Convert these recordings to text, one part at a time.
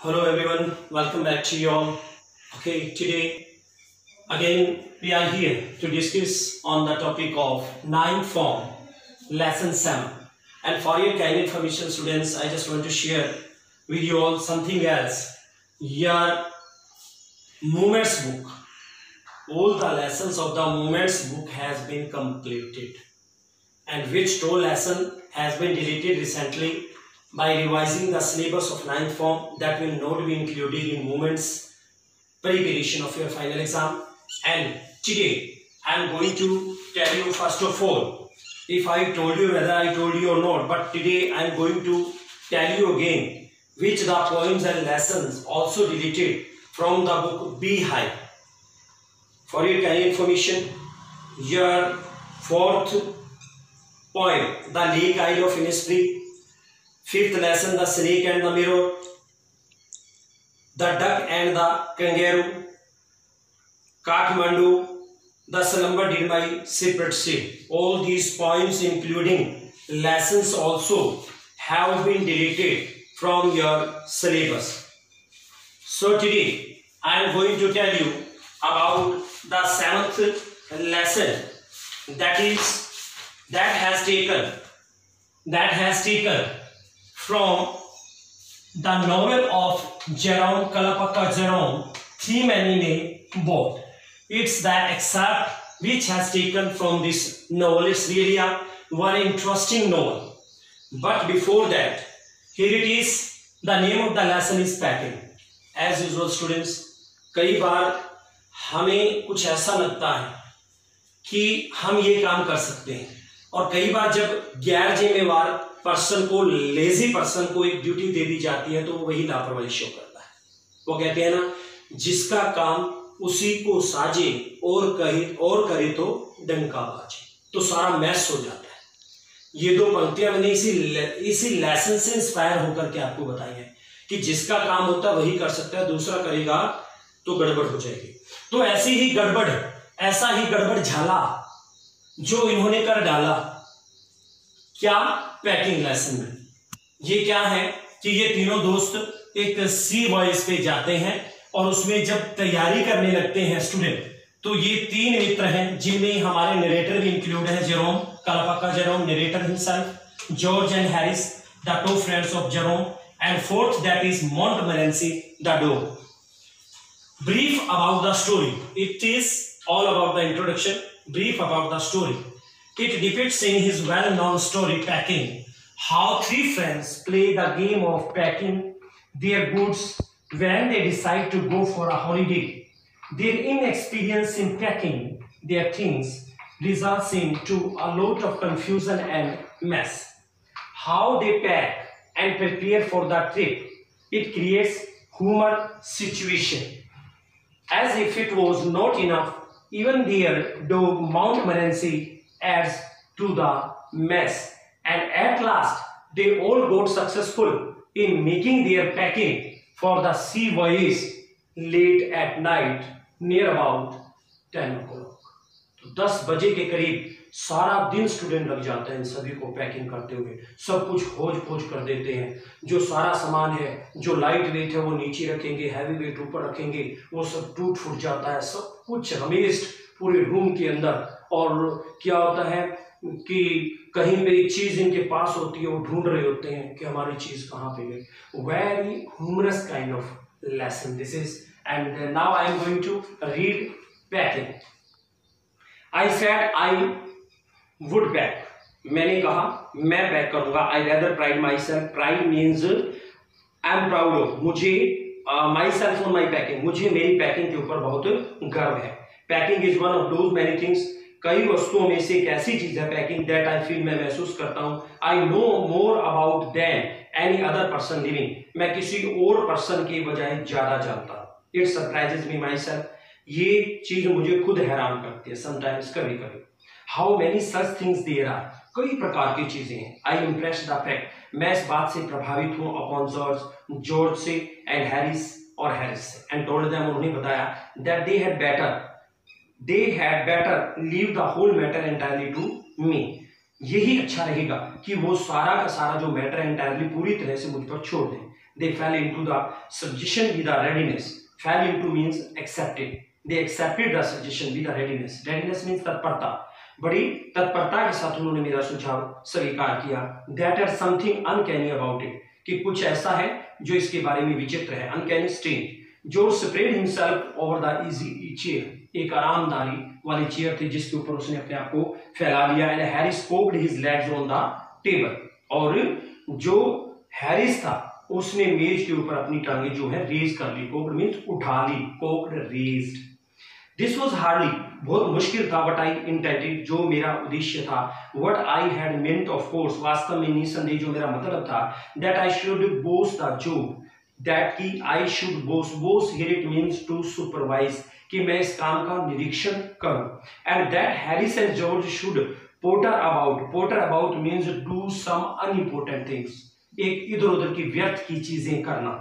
Hello everyone, welcome back to you all. Okay, today again we are here to discuss on the topic of 9th form lesson 7. And for your kind information students, I just want to share with you all something else. Your movements book, all the lessons of the movements book has been completed, and which 2 lesson has been deleted recently by revising the syllabus of 9th form that will not be included in movements preparation of your final exam. And today I am going to tell you first of all, if I told you whether I told you or not, but today I am going to tell you again which the poems and lessons also deleted from the book Beehive. For your kind information, your 4th poem, The Lake Isle of Innisfree. 5th lesson, The Snake and the Mirror, The Duck and the Kangaroo, Kathmandu, The Slumber Did My Shepherd Say. All these poems including lessons also have been deleted from your syllabus. So today I am going to tell you about the 7th lesson that has taken from the novel of Jerome Kalapaka Jerome, Theme Anime Board. It's the excerpt which has taken from this novel. It's really a very interesting novel. But before that, here it is. The name of the lesson is packing. As usual students, कई बार हमें कुछ ऐसा लगता है कि हम ये काम कर सकते हैं, और कई बार जब गैर जिम्मेवार पर्सन को, लेजी पर्सन को एक ड्यूटी दे दी जाती है तो वो वही लापरवाही शो करता है। वो कहते हैं ना, जिसका काम उसी को साजे और करे तो डंका बाजे, तो सारा मैस हो जाता है। ये 2 पंक्तियां मैंने इसी लेसन से इंस्पायर होकर के आपको बताई है कि जिसका काम होता है वही कर सकता है, दूसरा करेगा तो गड़बड़ हो जाएगी। तो ऐसा ही गड़बड़ झाला जो इन्होंने कर डाला क्या पैकिंग लेसन में। ये क्या है कि ये तीनों दोस्त एक सी वॉइस पे जाते हैं, और उसमें जब तैयारी करने लगते हैं स्टूडेंट, तो ये 3 मित्र हैं जिनमें हमारे नरेटर भी इंक्लूड है, जेरोम कलापाका Jerome narrator himself, George and Harris the 2 friends of Jerome, and 4th that is Montmorency the dog. Brief about the story. It is all about the introduction. Brief about the story. It depicts in his well-known story Packing how 3 friends play the game of packing their goods when they decide to go for a holiday. Their inexperience in packing their things results into a lot of confusion and mess. How they pack and prepare for the trip, it creates humor situation. As if it was not enough, even their dog Montmorency adds to the mess, and at last they all got successful in making their packing for the sea voyage late at night near about 10 o'clock. तो 10 बजे के करीब सारा दिन student लग जाता है इन सभी को पैकिंग करते हुए। सब कुछ खोज खोज कर देते हैं, जो सारा सामान है, जो लाइट वेट है वो नीचे रखेंगे, हैवी वेट ऊपर रखेंगे, वो सब टूट फूट जाता है, सब कुछ हमेशा पूरे रूम के अंदर। और क्या होता है कि कहीं पे एक चीज इनके पास होती है, वो ढूंढ रहे होते हैं कि हमारी चीज कहाँ पे गई। Very humorous kind of lesson this is. And now I am going to read packing. I said I would pack, मैंने कहा मैं पैक करूंगा। I rather pride my self, pride means I am proud of, मुझे my self on my packing, मुझे मेरी packing के ऊपर बहुत गर्व है। Packing is one of those many things, कई वस्तुओं में से एक ऐसी चीज है पैकिंग दैट आई फील, मैं महसूस करता हूं, I know more about than any other person living, मैं किसी और पर्सन के बजाय ज्यादा जानता हूं। It surprises me myself, ये चीज मुझे खुद हैरान करती है समटाइम्स, कभी कभी। How many such things there are, कई प्रकार की चीजें हैं। आई इम्प्रेस द फैक्ट, मैं इस बात से प्रभावित हूं, अपॉन जॉर्ज से एंड हैरिस और हैरिस से, एंड टोल्ड देम, उन्होंने बताया, that they had better leave the whole matter entirely to me, यही अच्छा रहेगा कि वो सारा का सारा जो मैटर एंटायरली पूरी तरह से मुझ पर छोड़ दें। They fell into the suggestion with a readiness. Fell into means accepted. They accepted the suggestion with a readiness. Readiness means तत्परता, बड़ी तत्परता के साथ उन्होंने मेरा सुझाव स्वीकार किया. That is something uncanny about it, कि कुछ ऐसा है जो इसके बारे में विचित्र है. Uncanny state. George spread himself over the easy chair. एक आरामदारी वाली चेयर थी जिसके ऊपर उसने अपने आप को फैला लिया. And Harris poked his legs on the table. और जो हैरिस था उसने मेज के ऊपर अपनी टांगे जो है रेज कर ली. पोक्ड मीन्स उठा ली. Poked, raised. This was hardly, बहुत मुश्किल था. वट आई इंटेंडेड, जो मेरा उद्देश्य था. What I had meant, of course, वास्तव में निसंदेह जो मेरा मतलब था. That I should boast the job, that की I should boast. Boast here it means to supervise, कि मैं इस काम का निरीक्षण करूं. And that Harris and George should potter about. Potter about means do some unimportant things, एक इधर उधर की व्यर्थ की चीजें करना.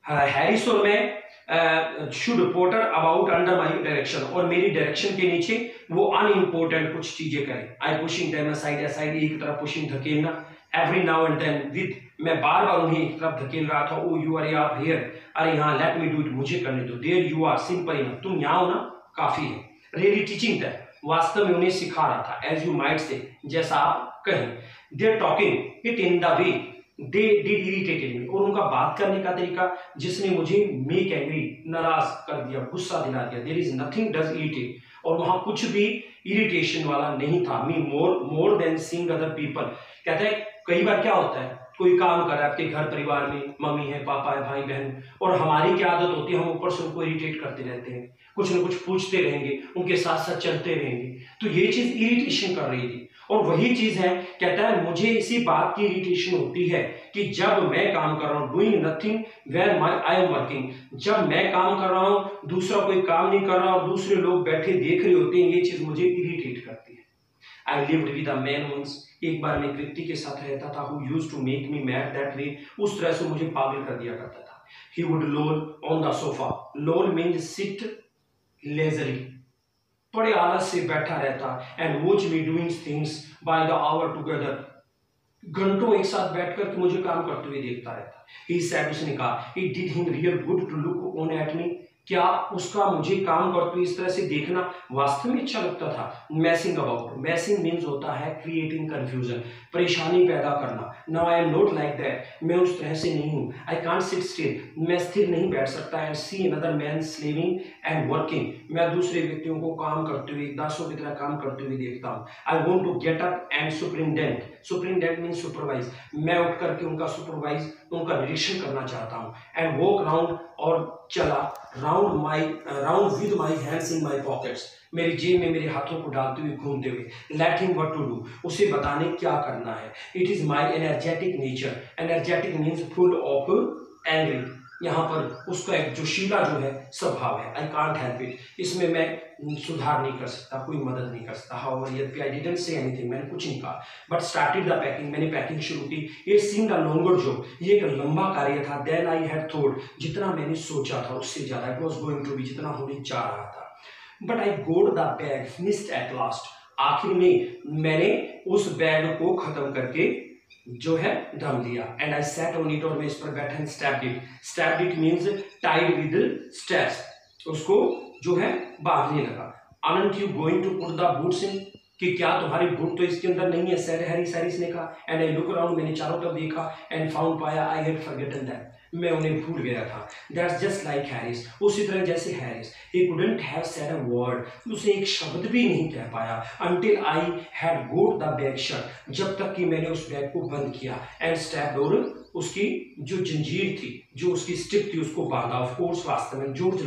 हैरिस और मैं should potter about under my direction, और मेरी डायरेक्शन के नीचे वो अनइम्पोर्टेंट कुछ चीजें करें. I pushing them aside, aside एक तरफ पुशिंग धकेलना. Every now and then with, मैं बार बार उन्हें एक तरफ धकेल रहा था. ओ यू आर आप हियर, अरे यहाँ, लेट मी डू इट, मुझे करने दो. There you are, simple enough, तुम यहाँ हो ना, काफी है. रियली टीचिंग दैट, वास्तव में उन्हें सिखा रहा था. एज यू माइट से, जैसा आप कहें. Their talking it in the way they did irritated me, और उनका बात करने का तरीका जिसने मुझे मेक एंग्री, नाराज कर दिया, गुस्सा दिला दिया. There is nothing does irritate, और वहां कुछ भी इरिटेशन वाला नहीं था. Me more than seeing other people. कहते हैं कई बार क्या होता है, कोई काम कर रहा है आपके घर परिवार में, मम्मी है, पापा है, भाई बहन, और हमारी क्या आदत होती है, हम ऊपर से उनको इरिटेट करते रहते हैं, कुछ ना कुछ पूछते रहेंगे, उनके साथ साथ चलते रहेंगे. तो ये चीज इरिटेशन कर रही थी. और वही चीज है, कहता है मुझे इसी बात की इरिटेशन होती है कि जब मैं काम कर रहा हूं, doing nothing where I am working, जब मैं काम कर रहा हूं, दूसरा कोई काम नहीं कर रहा और दूसरे लोग बैठे देख रहे होते हैं, ये चीज मुझे इरिटेट करती है. I lived with a man once, एक बार मैं एक व्यक्ति के साथ रहता था. Who used to make me mad that way, उस तरह से मुझे पागल कर दिया करता था. He would loll on the sofa. Loll means sit lazily, बड़े आलस से बैठा रहता. And watch me doing things by the hour together, घंटों एक साथ बैठकर मुझे काम करते हुए देखता रहता. ही सेड, उसने कहा, it did him real good to look on at me, क्या उसका मुझे काम करते हुए इस तरह से देखना वास्तव में अच्छा लगता था. मैसिंग अबाउट, मैसिंग मीन्स होता है क्रिएटिंग कंफ्यूजन, परेशानी पैदा करना. Now I am not like that, मैं उस तरह से नहीं हूं. आई कांट सिट स्टिल, मैं स्थिर नहीं बैठ सकता. And see another man slaving and working, मैं दूसरे व्यक्तियों को काम करते हुए, दासों की तरह काम करते हुए देखता हूं. I want to get up and superintendent, superintendent means supervise, मैं उठ करके उनका सुपरवाइज, उनका निरीक्षण करना चाहता हूं. एंड वॉक राउंड, और चला round with my hands in my pockets, मेरी जेब में मेरे हाथों को डालते हुए, घूमते हुए. Let him what to do, उसे बताने क्या करना है. It is my energetic nature. Energetic means full of angry, यहाँ पर उसका एक जोशीला जो है स्वभाव है. आई कांट हेल्प इट, इसमें मैं सुधार नहीं कर सकता, कोई मदद नहीं कर सकता. हाउएवर यद्यपि आई डिडंट से एनीथिंग, मैंने कुछ नहीं कहा. बट स्टार्टेड द पैकिंग, मैंने पैकिंग शुरू की. It seemed a longer job, ये एक लंबा कार्य था. देन आई हैड थॉट, जितना मैंने सोचा था उससे ज्यादा. It was going to be, जितना होने जा रहा था. But I got the bag finished at last, आखिर में मैंने उस बैग को खत्म करके जो है दम दिया. And I sat on it, और मैं इस पर बैठा. And strapped it, strapped it means tied with straps, उसको जो है बांधने लगा. Aren't you going to put the boots in, कि क्या तुम्हारे बूट तो इसके अंदर नहीं है, सेड हैरिस ने कहा. एंड आई लुक अराउंड, मैंने चारों तरफ देखा. एंड फाउंड, पाया, आई हैड फॉरगॉटन दैट, मैं उन्हें भूल गया था. दैट्स जस्ट लाइक हैरिस, उसी तरह जैसे Harris. He couldn't have said a word, उसे एक शब्द भी नहीं कह पाया. Until I had goat the bag shut, जब तक कि मैंने उस बैग को बंद किया. एंड स्टैप्ड, और उसकी जो जंजीर थी, जो उसकी स्टिक थी, उसको बांधा. ऑफ कोर्स, वास्तव में George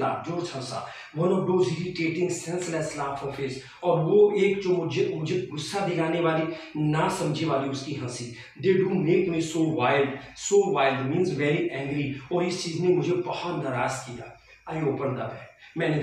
Hansa. One of those irritating senseless laugh of his, और वो एक जो मुझे गुस्सा दिलाने वाली, ना समझी वाली उसकी हंसी. They do make me so wild means very angry, और इस चीज ने मुझे बहुत नाराज किया. आई ओपन द बैग, मैंने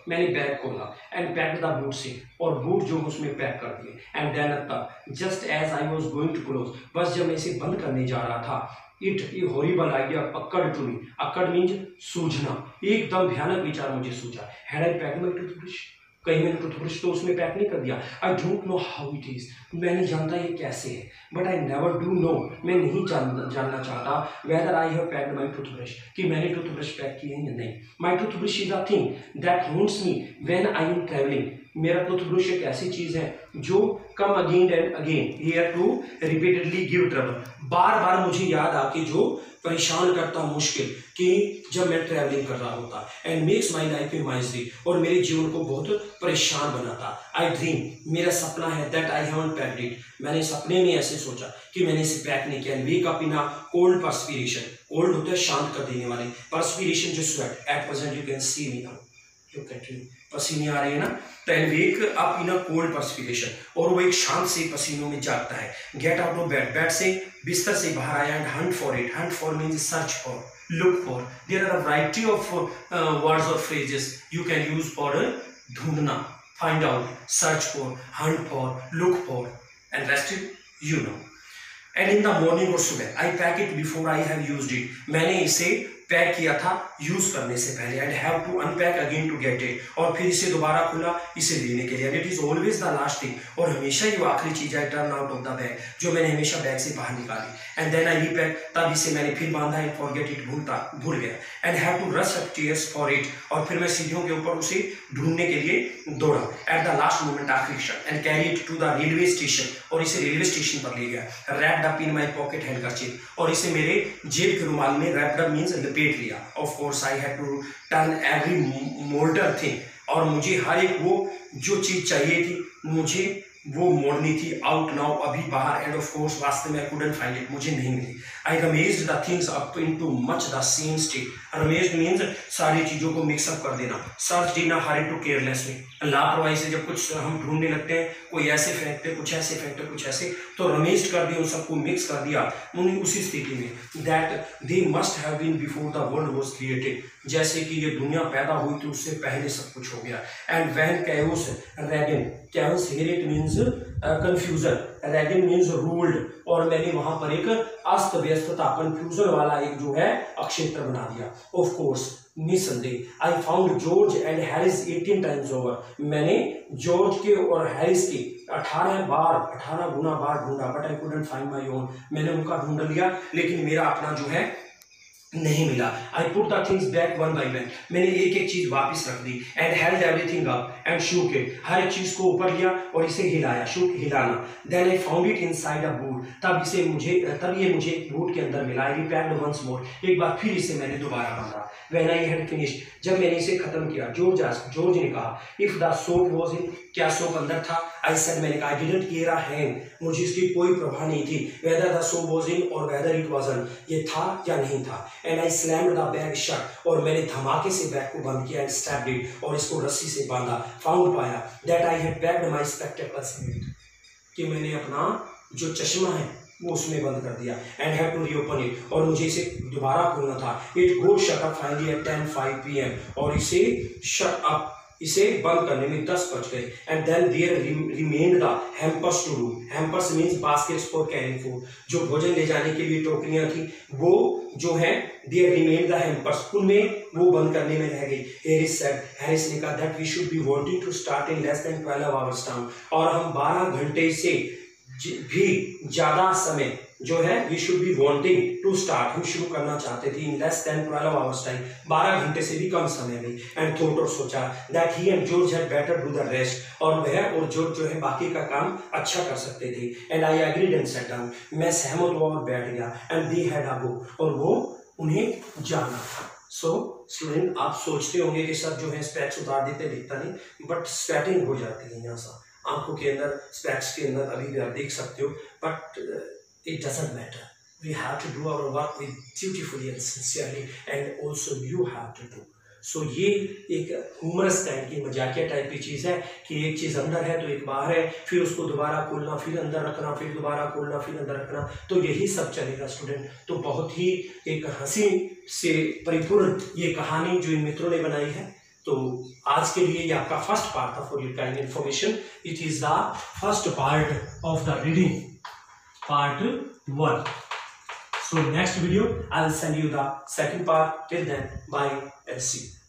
मैंने बैग खोला. एंड पैक द बूट से, और बूट जो उसमें पैक कर दिए. एंड देन तब just as I was going to close, बस जब मैं इसे बंद करने जा रहा था, it a horrible idea occurred to me. Occurred means सूझना, एकदम भयानक विचार मुझे सूझा. Had I packed my toothbrush, कहीं मैंने टूथब्रश तो उसमें पैक नहीं कर दिया। I don't know how it is, मैं नहीं जानता ये कैसे है, but I never do know, मैं नहीं जानना चाहता whether I have packed my toothbrush, कि मैंने टूथब्रश पैक किए हैं या नहीं। My toothbrush is a thing that haunts me when I am travelling. मेरा टूथब्रश एक ऐसी चीज है जो come again and again here to repeatedly give trouble, बार बार मुझे याद आके जो परेशान करता मुश्किल, कि जब मैं ट्रैवलिंग कर रहा होता, and makes my life misery, और मेरे जीवन को बहुत परेशान बनाता। आई ड्रीम, मेरा सपना है, that I haven't packed it, मैंने सपने में ऐसे सोचा कि मैंने इसे पैक नहीं किया। Wake up in a cold perspiration, cold होता है शांत कर देने वाले, पर्सपिरेशन जो sweat, at present you can see me now, you can पसीने आ रहे हैं ना, then wake up in a cold perspiration, और वो एक शांत से पसीनों में जागता है। Get out of bed, bed से बिस्तर से बाहर आया, and hunt for it, hunt for means search for, look for, there are a variety of words or phrases you can use for ढूंढना, find out, search for, hunt for, look for, and rest you know. And in the morning or सुबह, I pack it before I have used it, मैंने इसे pack किया था use करने से पहले, and have to unpack again to get it, और फिर इसे दोबारा खुला इसे लेने के लिए, and it is always the last thing, और हमेशा ये आखिरी चीज है, turn out of the bag, जो मैंने हमेशा बैग से बाहर निकाली, एंड देन आई रीपैक, तब इसे मैंने फिर बांधा, एंड फॉरगेट इट, भूल गया, and have to rush upstairs for it, और फिर मैं सीढ़ियों के ऊपर उसे ढूंढने के लिए दौड़ा, एट द लास्ट मोमेंट आखिरी क्षण, and carry it to the railway station, और इसे रेलवे स्टेशन पर ले गया, wrapped up in my pocket handkerchief, और इसे मेरे जेब के रुमाल में रैप्ड अप मीन्स लपेट लिया। Of course I had to turn every moulder thing, और मुझे हर एक वो जो चीज चाहिए थी मुझे वो मोड़नी थी, आउट नाउ, अभी बाहर, एंड ऑफ कोर्स वास्तव में आई कुडंट फाइंड इट, मुझे नहीं मिली। I rummaged the things up into much the same state, rummaged means सारी चीजों को मिक्सअप कर देना, search in a hurry too carelessly, लापरवाही से जब कुछ हम ढूंढने लगते हैं, कोई ऐसे फेंकते, कुछ ऐसे फेंकते, कुछ ऐसे, तो रमेज्ड कर दिया, उन सबको मिक्स कर दिया उन्हीं उसी स्थिति में, that they must have been before the world was created, जैसे कि ये दुनिया पैदा हुई थी उससे पहले सब कुछ हो गया। And when chaos reigned, chaos here it means confusion, reigned means ruled, और मैंने वहां पर एक अस्त व्यस्तता, कंफ्यूजन वाला एक जो है अक्षेत्र बना दिया। ऑफ कोर्स निसंदेह, I found George and Harris 18 times over, मैंने जॉर्ज के और हैरिस के 18 गुना बार ढूंढा, but I couldn't find my own, मैंने उनका ढूंढ लिया लेकिन मेरा अपना जो है नहीं मिला। I put the things back one by one, मैंने एक एक चीज वापस रख दी, and held everything up and shook it, हर एक चीज को ऊपर लिया और इसे हिलाया, शूक हिलाना। Then I found it inside a boot, तब ये मुझे बूट के अंदर मिला। आई रिपैक्ड वंस मोर, एक बार फिर इसे मैंने दोबारा बांधा। व्हेन आई हैड फिनिश्ड, जब मैंने इसे खत्म किया, जॉर्ज ने कहा, if the soap was in, क्या सोप अंदर था? आई सेड, मैंने कहा, I didn't care a hang, मुझे इसकी कोई परवाह नहीं थी, whether the soap was in और वेदर इट वाजंट, ये था या नहीं था। And I slammed the bag shut, और मैंने धमाके से बैग को बंद किया, एंड स्टैप्ड इट, और इसको रस्सी से बांधा। फाउंड, पाया, that I had packed my spectacles in it, कि मैंने अपना जो चश्मा है वो उसमें बंद कर दिया। And have to reopen it, और मुझे इसे दोबारा खोलना था। It go shut up finally at 10:05 PM, और इसे शट अप, इसे बंद करने में 10 बज गए। And then there remained the hampers to do, hampers means baskets for carrying food, जो भोजन ले जाने के लिए टोकरियां थी वो जो है देयर रिमेन्ड द हैम्पर्स, उनमें वो बंद करने में रह गई। हैरिस सेड, हैरिस ने कहा, that we should be wanting to start in less than 12 hours time, और हम 12 घंटे से भी ज्यादा समय जो है we should be wanting to start, हम शुरू करना चाहते थे in less than 12 hours time, 12 घंटे से भी कम समय में। एंड थॉट, और सोचा, that he and George had better do the rest, और वह और जॉर्ज जो है बाकी का काम अच्छा कर सकते थे। And I agreed and set down, मैं सहमत हुआ और बैठ गया। एंड दे हैड अ गो, और वो उन्हें जाना था। सो स्टूडेंट, आप सोचते होंगे कि सर जो है स्पेक्स उतार देते, दिखता नहीं, बट स्वेटिंग हो जाती है यहाँ से आंखों के अंदर, स्पेक्स के अंदर, अभी भी आप देख सकते हो, but it doesn't matter. We have to do our work with dutifully and sincerely, and also you have to do. So ये एक ह्यूमरस टाइप की, मजाकिया टाइप की चीज़ है कि एक चीज़ अंदर है तो एक बाहर है, फिर उसको दोबारा खोलना, फिर अंदर रखना, फिर दोबारा खोलना, फिर अंदर रखना, तो यही सब चलेगा स्टूडेंट। तो बहुत ही एक हंसी से परिपूर्ण ये कहानी जो इन मित्रों ने बनाई है। तो आज के लिए ये आपका फर्स्ट पार्ट था for your kind information. It is the first part of the reading, part 1. So next video I will send you the second part. Till then, bye and see you.